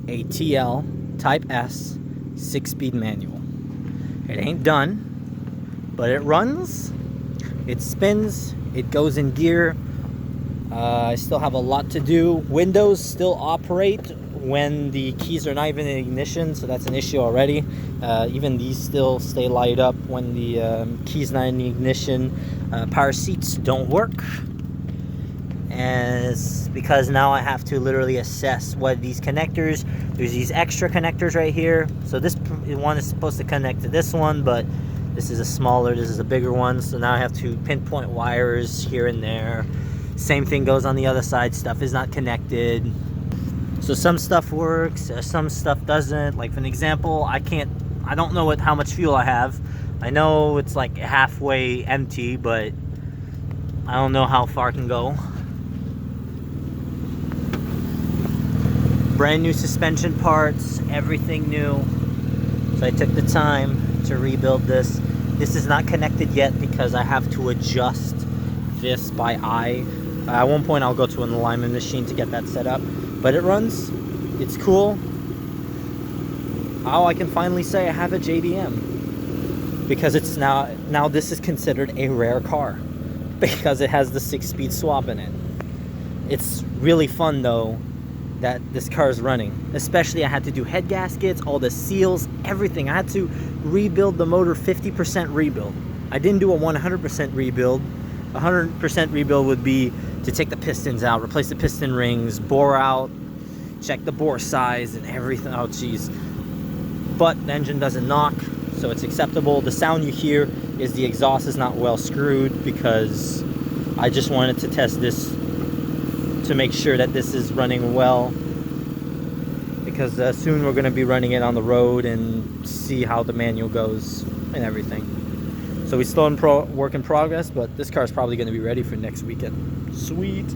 a TL Type S 6-speed manual. It ain't done, but it runs, it spins, it goes in gear. I still have a lot to do. Windows still operate when the keys are not even in ignition, so that's an issue already. Even these still stay light up when the key's not in the ignition. Power seats don't work, and it's because now I have to literally assess what these connectors. There's these extra connectors right here, so this one is supposed to connect to this one, but this is a smaller, this is a bigger one, so now I have to pinpoint wires here and there. Same thing goes on the other side. Stuff is not connected, so some stuff works, some stuff doesn't. Like for an example, I don't know how much fuel I have. I know it's like halfway empty, but I don't know how far I can go. Brand new suspension parts, everything new. So I took the time to rebuild this. This is not connected yet because I have to adjust this by eye. At one point I'll go to an alignment machine to get that set up, but it runs, it's cool. Oh, I can finally say I have a JDM, because it's now this is considered a rare car because it has the 6-speed swap in it. It's really fun though that this car is running. Especially I had to do head gaskets, all the seals, everything. I had to rebuild the motor, 50% rebuild. I didn't do a 100% rebuild. 100% rebuild would be to take the pistons out, replace the piston rings, bore out, check the bore size and everything. Oh geez. But the engine doesn't knock, so it's acceptable. The sound you hear is the exhaust is not well screwed, because I just wanted to test this to make sure that this is running well, because soon we're going to be running it on the road and see how the manual goes and everything. So we're still in work in progress, but this car is probably going to be ready for next weekend. Sweet.